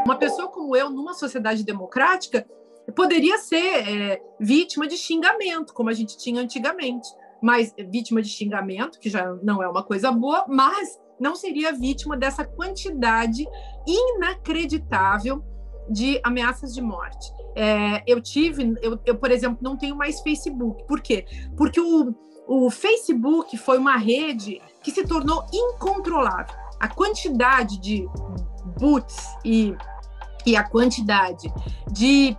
Uma pessoa como eu, numa sociedade democrática, poderia ser vítima de xingamento, como a gente tinha antigamente. Mas vítima de xingamento, que já não é uma coisa boa, mas não seria vítima dessa quantidade inacreditável de ameaças de morte. Eu, por exemplo, não tenho mais Facebook. Por quê? Porque o Facebook foi uma rede que se tornou incontrolável. A quantidade de bots e a quantidade de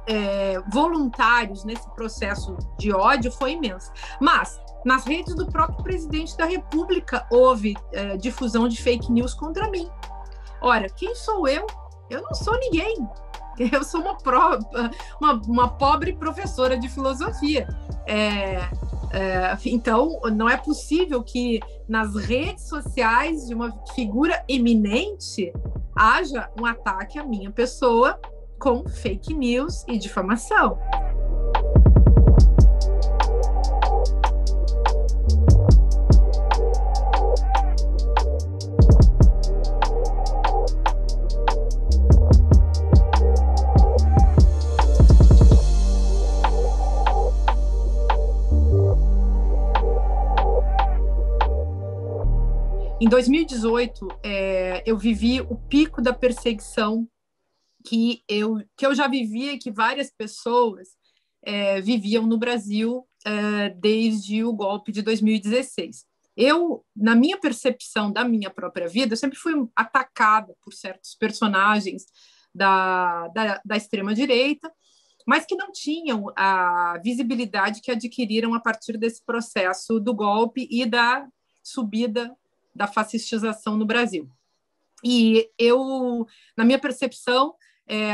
voluntários nesse processo de ódio foi imensa. Mas, nas redes do próprio presidente da República, houve difusão de fake news contra mim. Ora, quem sou eu? Eu não sou ninguém. Eu sou uma pobre professora de filosofia. Então, não é possível que nas redes sociais de uma figura eminente haja um ataque à minha pessoa com fake news e difamação. Em 2018, eu vivi o pico da perseguição que eu já vivia e que várias pessoas viviam no Brasil desde o golpe de 2016. Na minha percepção da minha própria vida, eu sempre fui atacada por certos personagens da extrema-direita, mas que não tinham a visibilidade que adquiriram a partir desse processo do golpe e da subida da fascistização no Brasil. E na minha percepção,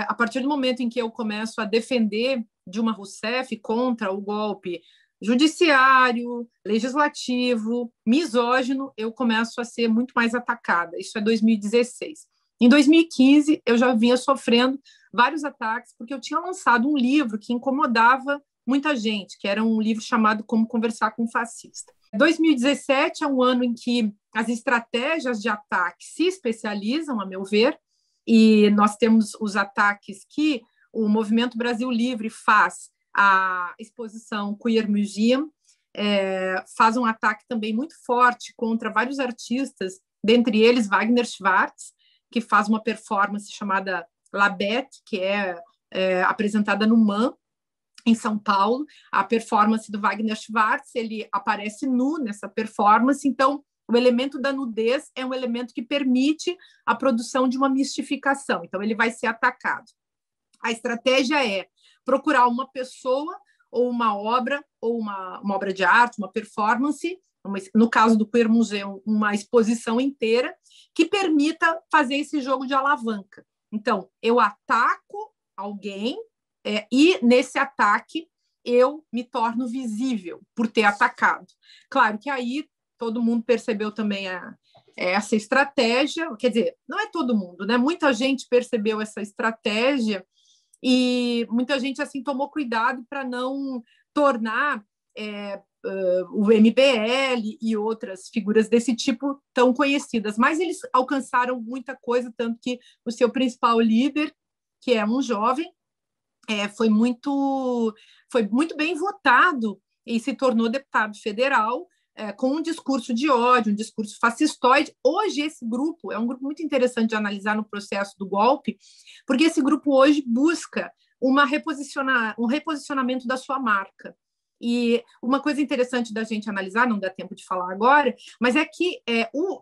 a partir do momento em que eu começo a defender Dilma Rousseff contra o golpe judiciário, legislativo, misógino, eu começo a ser muito mais atacada. Isso é 2016. Em 2015, eu já vinha sofrendo vários ataques, porque eu tinha lançado um livro que incomodava muita gente, que era um livro chamado Como Conversar com um Fascista. 2017 é um ano em que as estratégias de ataque se especializam, a meu ver, e nós temos os ataques que o Movimento Brasil Livre faz à exposição Queer Museum, faz um ataque também muito forte contra vários artistas, dentre eles Wagner Schwartz, que faz uma performance chamada Labette, que é apresentada no MAN, em São Paulo. A performance do Wagner Schwartz, ele aparece nu nessa performance, então o elemento da nudez é um elemento que permite a produção de uma mistificação, então ele vai ser atacado. A estratégia é procurar uma pessoa ou uma obra de arte, uma performance, no caso do Queer Museum, uma exposição inteira, que permita fazer esse jogo de alavanca. Então, eu ataco alguém, e nesse ataque eu me torno visível por ter atacado. Claro que aí todo mundo percebeu também essa estratégia, quer dizer, não é todo mundo, né? Muita gente percebeu essa estratégia e muita gente assim tomou cuidado para não tornar o MBL e outras figuras desse tipo tão conhecidas, mas eles alcançaram muita coisa, tanto que o seu principal líder, que é um jovem, foi muito bem votado e se tornou deputado federal com um discurso de ódio, um discurso fascistoide. Hoje esse grupo é um grupo muito interessante de analisar no processo do golpe, porque esse grupo hoje busca um reposicionamento da sua marca. E uma coisa interessante da gente analisar, não dá tempo de falar agora, mas é que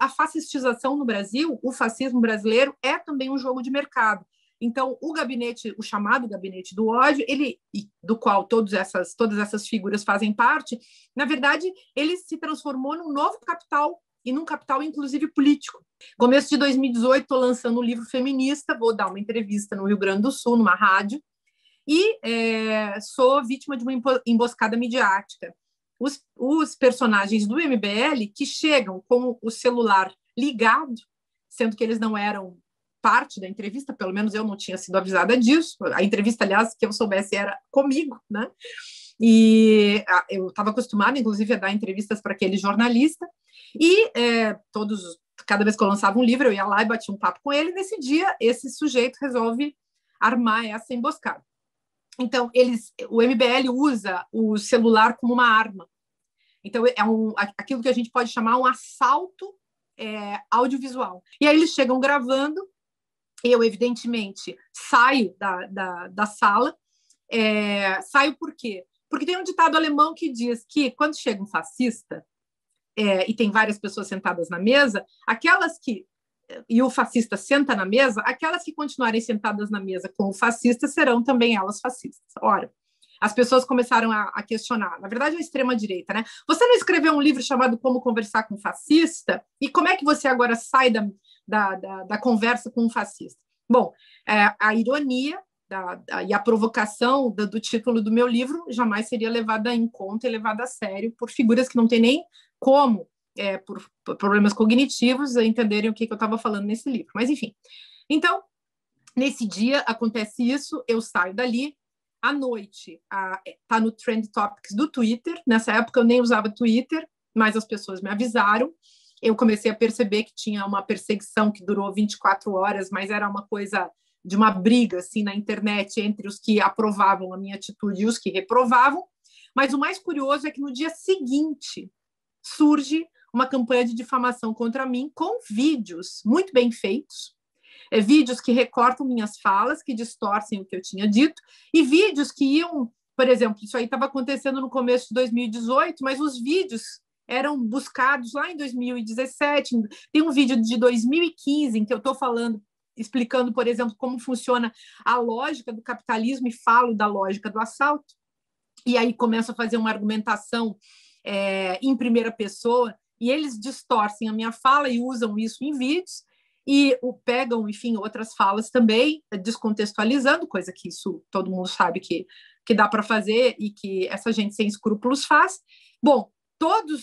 a fascistização no Brasil, o fascismo brasileiro, é também um jogo de mercado. Então, o chamado gabinete do ódio, do qual todas essas figuras fazem parte, na verdade, ele se transformou num novo capital, e num capital, inclusive, político. Começo de 2018, estou lançando um livro feminista, vou dar uma entrevista no Rio Grande do Sul, numa rádio, e sou vítima de uma emboscada midiática. Os personagens do MBL que chegam com o celular ligado, sendo que eles não eram parte da entrevista, pelo menos eu não tinha sido avisada disso. A entrevista, aliás, que eu soubesse era comigo, né? E eu estava acostumada, inclusive, a dar entrevistas para aquele jornalista, e todos cada vez que eu lançava um livro, eu ia lá e batia um papo com ele. Nesse dia, esse sujeito resolve armar essa emboscada. Então, o MBL usa o celular como uma arma. Então, aquilo que a gente pode chamar um assalto audiovisual. E aí eles chegam gravando, eu, evidentemente, saio da sala. Saio por quê? Porque tem um ditado alemão que diz que quando chega um fascista, e tem várias pessoas sentadas na mesa, e o fascista senta na mesa, aquelas que continuarem sentadas na mesa com o fascista serão também elas fascistas. Ora, as pessoas começaram a questionar, na verdade, a extrema-direita, né? Você não escreveu um livro chamado Como Conversar com um Fascista? E como é que você agora sai da conversa com um fascista? Bom, a ironia e a provocação do título do meu livro jamais seria levada em conta e levada a sério por figuras que não têm nem como, por problemas cognitivos, entenderem o que eu estava falando nesse livro. Mas, enfim. Então, nesse dia, acontece isso, eu saio dali. À noite, está no Trend Topics do Twitter. Nessa época, eu nem usava Twitter, mas as pessoas me avisaram. Eu comecei a perceber que tinha uma perseguição que durou 24 horas, mas era uma coisa de uma briga assim, na internet entre os que aprovavam a minha atitude e os que reprovavam. Mas o mais curioso é que no dia seguinte surge uma campanha de difamação contra mim com vídeos muito bem feitos, vídeos que recortam minhas falas, que distorcem o que eu tinha dito, e vídeos que iam, por exemplo, isso aí estava acontecendo no começo de 2018, mas os vídeos eram buscados lá em 2017. Tem um vídeo de 2015 em que eu estou explicando, por exemplo, como funciona a lógica do capitalismo e falo da lógica do assalto. E aí começo a fazer uma argumentação em primeira pessoa, e eles distorcem a minha fala e usam isso em vídeos, e pegam, enfim, outras falas também, descontextualizando, coisa que isso todo mundo sabe que dá para fazer e que essa gente sem escrúpulos faz. Bom,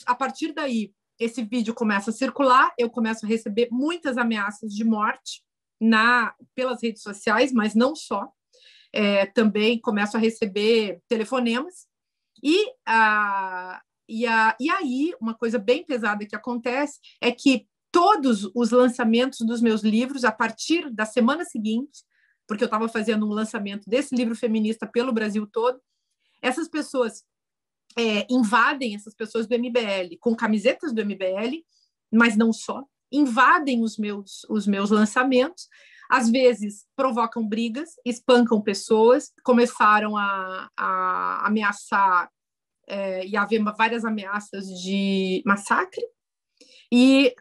a partir daí, esse vídeo começa a circular, eu começo a receber muitas ameaças de morte pelas redes sociais, mas não só. Também começo a receber telefonemas. E aí, uma coisa bem pesada que acontece é que todos os lançamentos dos meus livros, a partir da semana seguinte, porque eu estava fazendo um lançamento desse livro feminista pelo Brasil todo, essas pessoas invadem, essas pessoas do MBL, com camisetas do MBL, mas não só, invadem os meus lançamentos, às vezes provocam brigas, espancam pessoas, começaram a ameaçar, e haver várias ameaças de massacre, e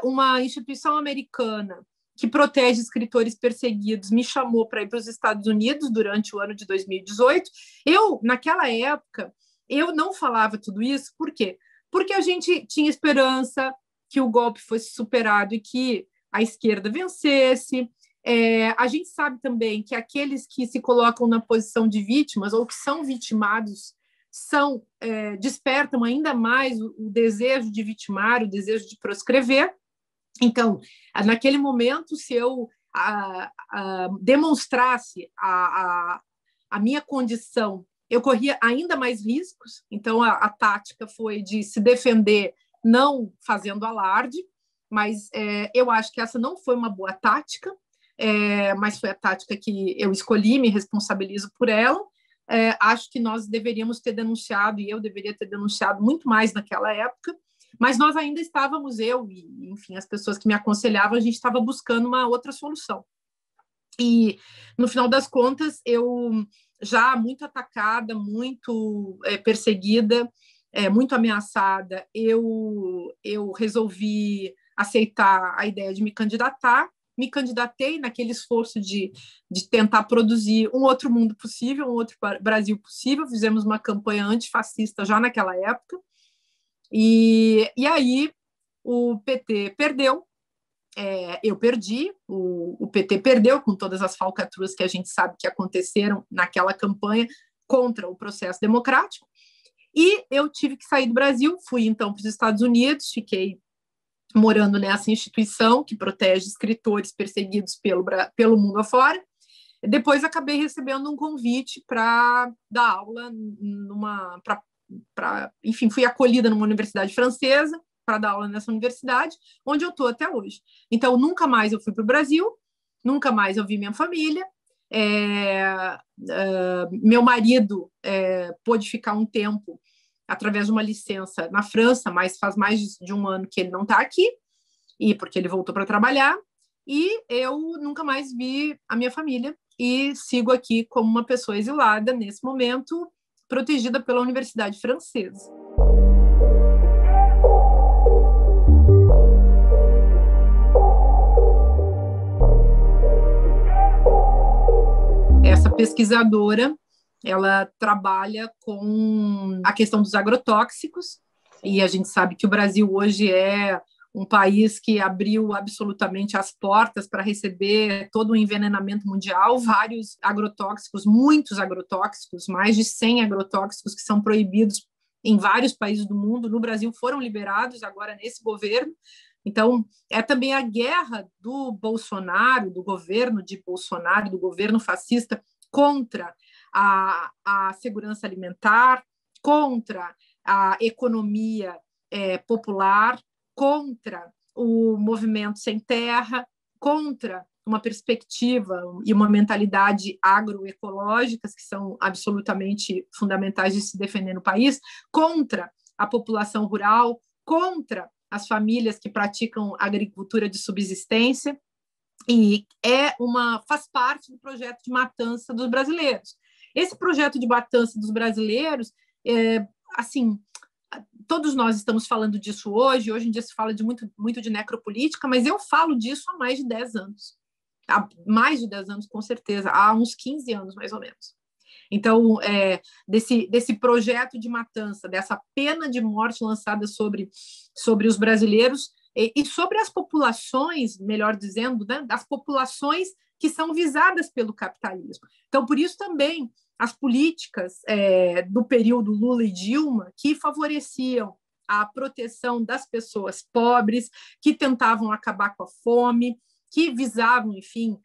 uma instituição americana que protege escritores perseguidos me chamou para ir para os Estados Unidos durante o ano de 2018. Naquela época, eu não falava tudo isso, por quê? Porque a gente tinha esperança que o golpe fosse superado e que a esquerda vencesse. A gente sabe também que aqueles que se colocam na posição de vítimas ou que são vitimados despertam ainda mais o desejo de vitimar, o desejo de proscrever. Então, naquele momento, se eu demonstrasse a minha condição, eu corria ainda mais riscos. Então, a tática foi de se defender não fazendo alarde, mas eu acho que essa não foi uma boa tática, mas foi a tática que eu escolhi, me responsabilizo por ela. Acho que nós deveríamos ter denunciado, e eu deveria ter denunciado muito mais naquela época, mas nós ainda estávamos, enfim, as pessoas que me aconselhavam, a gente estava buscando uma outra solução. E, no final das contas, eu já muito atacada, muito perseguida, muito ameaçada, eu resolvi aceitar a ideia de me candidatar. Me candidatei naquele esforço de tentar produzir um outro mundo possível, um outro Brasil possível. Fizemos uma campanha antifascista já naquela época. E aí o PT perdeu, eu perdi, o PT perdeu com todas as falcatruas que a gente sabe que aconteceram naquela campanha contra o processo democrático. E eu tive que sair do Brasil, fui então para os Estados Unidos, fiquei morando nessa instituição que protege escritores perseguidos pelo mundo afora. Depois acabei recebendo um convite para dar aula enfim, fui acolhida numa universidade francesa, para dar aula nessa universidade, onde eu estou até hoje. Então, nunca mais eu fui para o Brasil, nunca mais eu vi minha família. Meu marido pôde ficar um tempo através de uma licença na França, mas faz mais de um ano que ele não está aqui, e porque ele voltou para trabalhar, e eu nunca mais vi a minha família, e sigo aqui como uma pessoa exilada, nesse momento, protegida pela Universidade Francesa. Essa pesquisadora, ela trabalha com a questão dos agrotóxicos, e a gente sabe que o Brasil hoje é um país que abriu absolutamente as portas para receber todo o envenenamento mundial, vários agrotóxicos, muitos agrotóxicos, mais de 100 agrotóxicos que são proibidos em vários países do mundo. No Brasil foram liberados agora nesse governo. Então, é também a guerra do Bolsonaro, do governo de Bolsonaro, do governo fascista, contra a segurança alimentar, contra a economia popular, contra o movimento sem terra, contra uma perspectiva e uma mentalidade agroecológicas que são absolutamente fundamentais de se defender no país, contra a população rural, contra as famílias que praticam agricultura de subsistência, e faz parte do projeto de matança dos brasileiros. Esse projeto de matança dos brasileiros, assim, todos nós estamos falando disso hoje em dia se fala muito de necropolítica, mas eu falo disso há mais de 10 anos. Há mais de 10 anos, com certeza, há uns 15 anos, mais ou menos. Então, desse projeto de matança, dessa pena de morte lançada sobre os brasileiros e sobre as populações, melhor dizendo, né, das populações que são visadas pelo capitalismo. Então, por isso também as políticas do período Lula e Dilma, que favoreciam a proteção das pessoas pobres, que tentavam acabar com a fome, que visavam, enfim,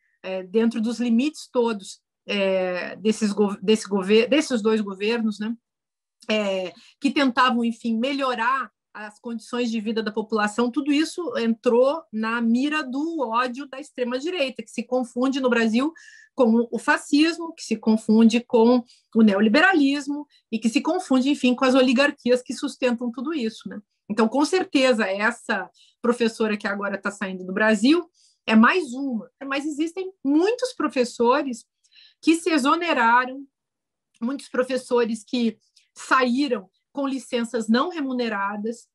dentro dos limites todos desses dois governos, né, que tentavam, enfim, melhorar as condições de vida da população, tudo isso entrou na mira do ódio da extrema-direita, que se confunde no Brasil com o fascismo, que se confunde com o neoliberalismo e que se confunde, enfim, com as oligarquias que sustentam tudo isso, né? Então, com certeza, essa professora que agora está saindo do Brasil é mais uma, mas existem muitos professores que se exoneraram, muitos professores que saíram com licenças não remuneradas,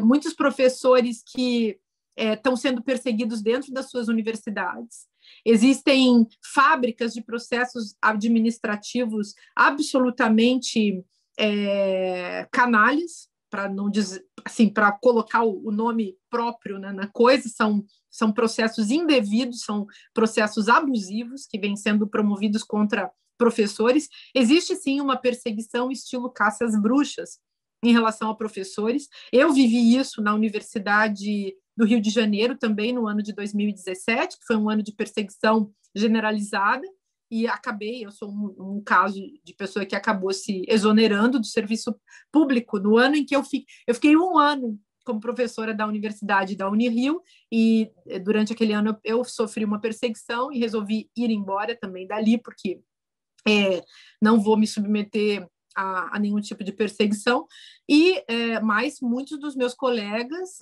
muitos professores que estão sendo perseguidos dentro das suas universidades. Existem fábricas de processos administrativos absolutamente canalhas, para não dizer assim, para colocar o nome próprio, né, na coisa, são processos indevidos, são processos abusivos que vêm sendo promovidos contra professores. Existe sim uma perseguição estilo caça às bruxas em relação a professores. Eu vivi isso na Universidade do Rio de Janeiro também no ano de 2017, que foi um ano de perseguição generalizada, e eu sou um caso de pessoa que acabou se exonerando do serviço público no ano em que eu fiquei um ano como professora da Universidade da Unirio, e durante aquele ano eu sofri uma perseguição e resolvi ir embora também dali, porque não vou me submeter a nenhum tipo de perseguição, mas muitos dos meus colegas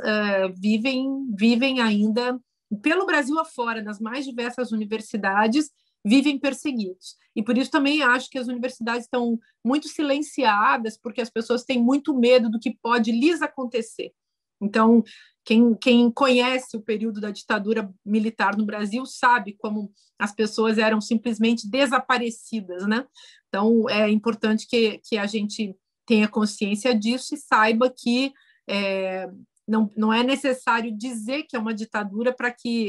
vivem ainda pelo Brasil afora, nas mais diversas universidades, vivem perseguidos. E por isso também acho que as universidades estão muito silenciadas, porque as pessoas têm muito medo do que pode lhes acontecer. Então, quem conhece o período da ditadura militar no Brasil sabe como as pessoas eram simplesmente desaparecidas, né? Então, é importante que a gente tenha consciência disso e saiba que não é necessário dizer que é uma ditadura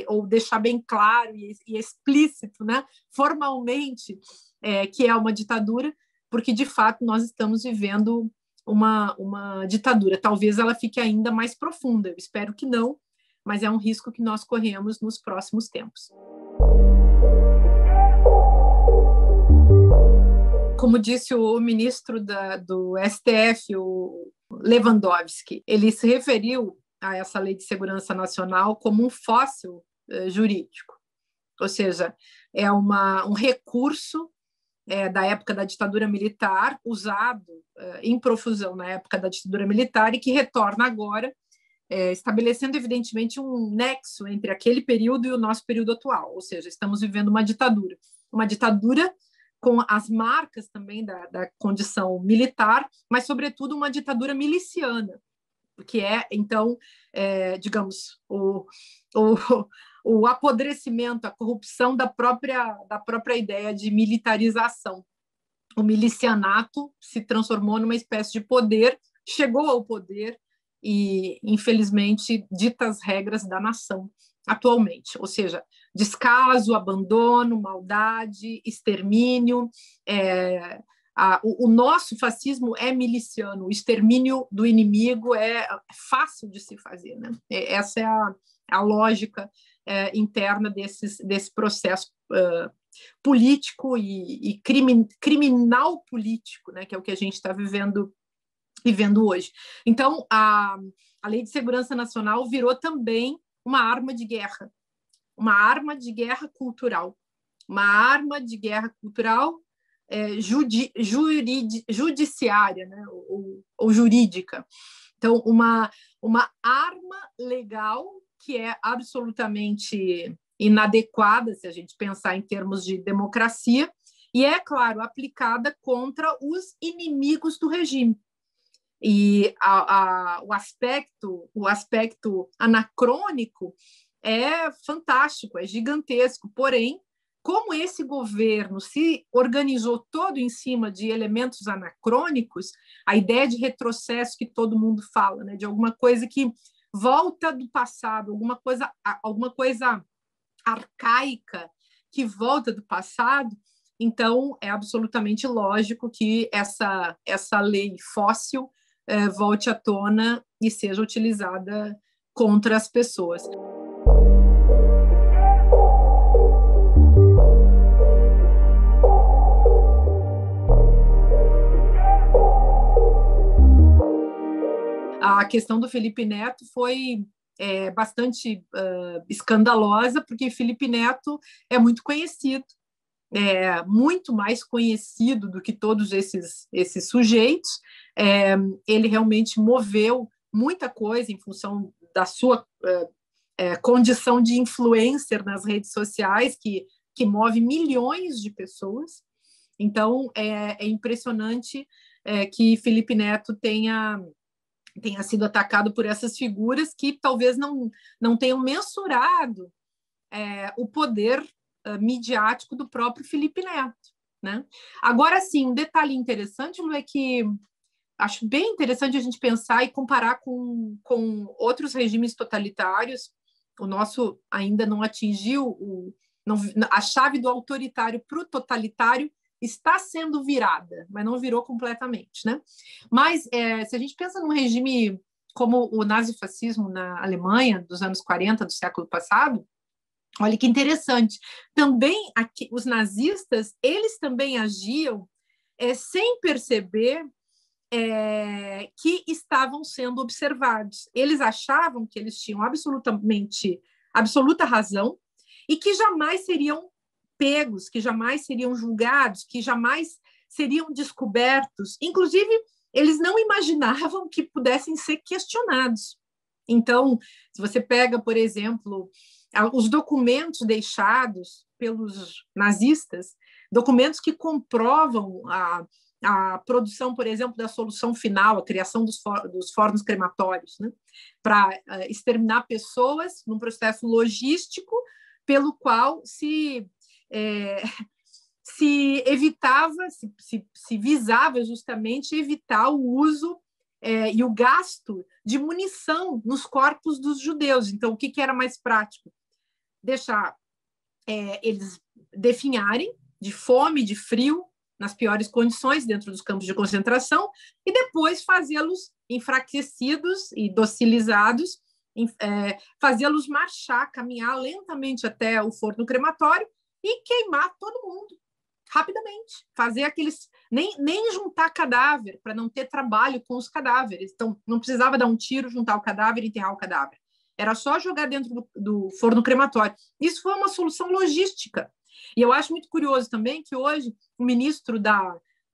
ou deixar bem claro e explícito, né, formalmente, que é uma ditadura, porque, de fato, nós estamos vivendo uma ditadura. Talvez ela fique ainda mais profunda, eu espero que não, mas é um risco que nós corremos nos próximos tempos. Como disse o ministro do STF, o Lewandowski, ele se referiu a essa Lei de Segurança Nacional como um fóssil jurídico, ou seja, é um recurso da época da ditadura militar, usado em profusão na época da ditadura militar e que retorna agora, estabelecendo, evidentemente, um nexo entre aquele período e o nosso período atual, ou seja, estamos vivendo uma ditadura com as marcas também da condição militar, mas, sobretudo, uma ditadura miliciana, que então, digamos, o apodrecimento, a corrupção da própria ideia de militarização. O milicianato se transformou numa espécie de poder, chegou ao poder e, infelizmente, dita as regras da nação atualmente, ou seja, descaso, abandono, maldade, extermínio. O nosso fascismo é miliciano, o extermínio do inimigo é fácil de se fazer, né? Essa é a lógica interna desse processo político e criminal político, né, que é o que a gente está vivendo hoje. Então, a Lei de Segurança Nacional virou também uma arma de guerra cultural, judiciária, né, ou jurídica. Então, uma arma legal que é absolutamente inadequada, se a gente pensar em termos de democracia, e é, claro, aplicada contra os inimigos do regime. E o aspecto anacrônico é fantástico, é gigantesco, porém, como esse governo se organizou todo em cima de elementos anacrônicos, a ideia de retrocesso que todo mundo fala, né, de alguma coisa que volta do passado, alguma coisa arcaica que volta do passado, então é absolutamente lógico que essa lei fóssil volte à tona e seja utilizada contra as pessoas. A questão do Felipe Neto foi bastante escandalosa, porque Felipe Neto é muito conhecido, muito mais conhecido do que todos esses sujeitos. Ele realmente moveu muita coisa em função da sua condição de influencer nas redes sociais, que move milhões de pessoas. Então, é impressionante que Felipe Neto tenha sido atacado por essas figuras que talvez não tenham mensurado o poder midiático do próprio Felipe Neto, né? Agora, sim, um detalhe interessante, Lu, é que acho bem interessante a gente pensar e comparar com outros regimes totalitários. O nosso ainda não atingiu a chave do autoritário para o totalitário está sendo virada, mas não virou completamente, né? Mas se a gente pensa num regime como o nazifascismo na Alemanha dos anos 40 do século passado, olha que interessante. Também os nazistas, eles também agiam sem perceber que estavam sendo observados. Eles achavam que eles tinham absoluta razão e que jamais seriam pegos, que jamais seriam julgados, que jamais seriam descobertos. Inclusive, eles não imaginavam que pudessem ser questionados. Então, se você pega, por exemplo, os documentos deixados pelos nazistas, documentos que comprovam a produção, por exemplo, da solução final, a criação dos fornos crematórios, né, para exterminar pessoas num processo logístico pelo qual se evitava, se visava justamente evitar o uso e o gasto de munição nos corpos dos judeus. Então, o que era mais prático? Deixar eles definharem de fome, de frio, nas piores condições dentro dos campos de concentração e depois fazê-los enfraquecidos e docilizados, fazê-los marchar, caminhar lentamente até o forno crematório e queimar todo mundo rapidamente, fazer aqueles... Nem juntar cadáver, para não ter trabalho com os cadáveres. Então, não precisava dar um tiro, juntar o cadáver e enterrar o cadáver. Era só jogar dentro do forno crematório. Isso foi uma solução logística. E eu acho muito curioso também que hoje o ministro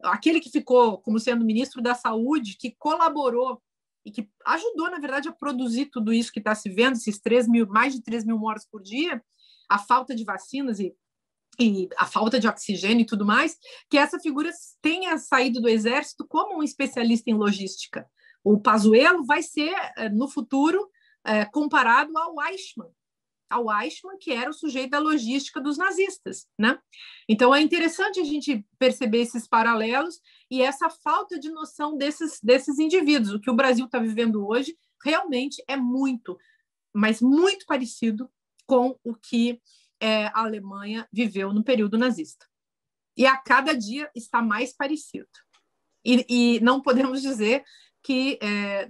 aquele que ficou como sendo ministro da Saúde, que colaborou e que ajudou, na verdade, a produzir tudo isso que está se vendo, esses mais de 3 mil mortes por dia, a falta de vacinas e a falta de oxigênio e tudo mais, que essa figura tenha saído do Exército como um especialista em logística. O Pazuello vai ser, no futuro, comparado ao Eichmann, que era o sujeito da logística dos nazistas, né? Então, é interessante a gente perceber esses paralelos e essa falta de noção desses indivíduos. O que o Brasil está vivendo hoje realmente é muito, mas muito parecido com o que a Alemanha viveu no período nazista. E a cada dia está mais parecido. E não podemos dizer que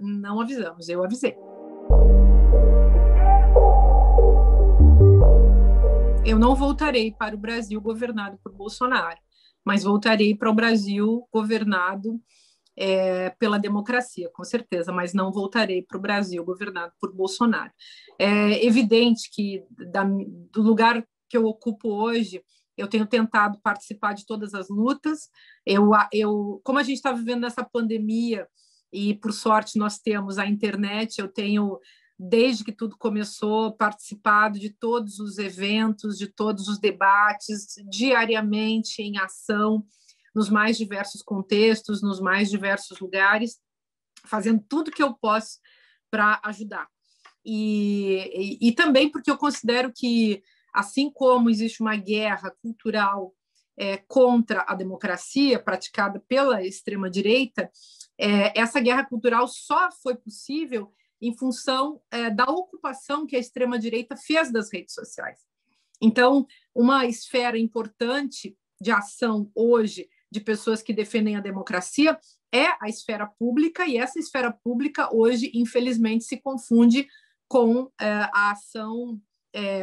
não avisamos. Eu avisei. Eu não voltarei para o Brasil governado por Bolsonaro, mas voltarei para o Brasil governado pela democracia, com certeza, mas não voltarei para o Brasil governado por Bolsonaro. É evidente que do lugar que eu ocupo hoje, eu tenho tentado participar de todas as lutas. Como a gente está vivendo nessa pandemia e, por sorte, nós temos a internet, eu tenho, desde que tudo começou, participado de todos os eventos, de todos os debates, diariamente em ação, nos mais diversos contextos, nos mais diversos lugares, fazendo tudo que eu posso para ajudar. E também porque eu considero que, assim como existe uma guerra cultural contra a democracia praticada pela extrema-direita, essa guerra cultural só foi possível em função da ocupação que a extrema-direita fez das redes sociais. Então, uma esfera importante de ação hoje de pessoas que defendem a democracia é a esfera pública, e essa esfera pública hoje, infelizmente, se confunde com a ação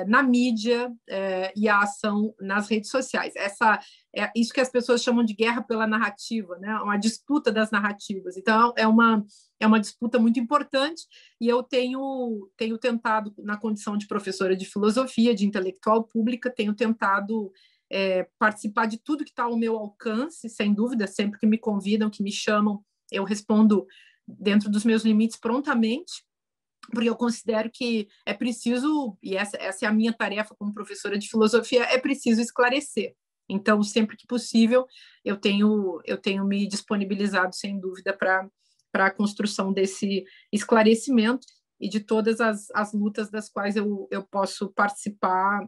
na mídia e a ação nas redes sociais. Isso que as pessoas chamam de guerra pela narrativa, né? Uma disputa das narrativas. Então, é uma disputa muito importante, e eu tenho tentado, na condição de professora de filosofia, de intelectual pública, tenho tentado participar de tudo que está ao meu alcance, sem dúvida, sempre que me convidam, que me chamam, eu respondo dentro dos meus limites prontamente, porque eu considero que é preciso, e essa é a minha tarefa como professora de filosofia, é preciso esclarecer. Então, sempre que possível, eu tenho me disponibilizado, sem dúvida, para a construção desse esclarecimento e de todas as lutas das quais eu posso participar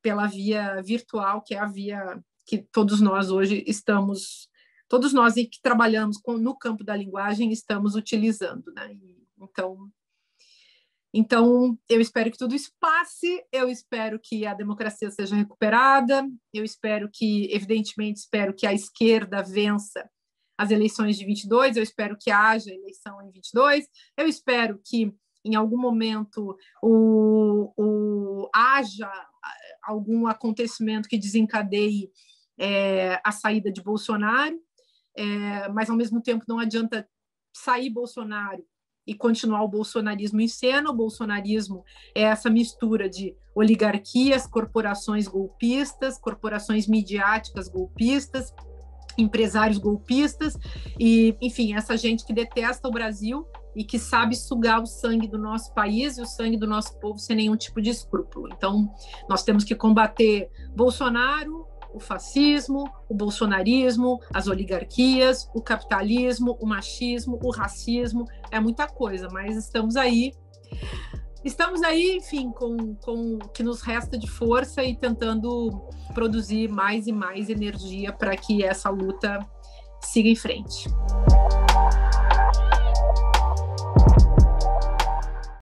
pela via virtual, que é a via que todos nós hoje estamos, todos nós que trabalhamos no campo da linguagem estamos utilizando, né? Então, eu espero que tudo isso passe, eu espero que a democracia seja recuperada, eu espero que, evidentemente, espero que a esquerda vença as eleições de 22, eu espero que haja eleição em 22, eu espero que, em algum momento, haja algum acontecimento que desencadeie a saída de Bolsonaro, mas, ao mesmo tempo, não adianta sair Bolsonaro e continuar o bolsonarismo em cena. O bolsonarismo é essa mistura de oligarquias, corporações golpistas, corporações midiáticas golpistas, empresários golpistas e, enfim, essa gente que detesta o Brasil e que sabe sugar o sangue do nosso país e o sangue do nosso povo sem nenhum tipo de escrúpulo. Então, nós temos que combater Bolsonaro, o fascismo, o bolsonarismo, as oligarquias, o capitalismo, o machismo, o racismo, é muita coisa, mas estamos aí, enfim, com o que nos resta de força e tentando produzir mais e mais energia para que essa luta siga em frente.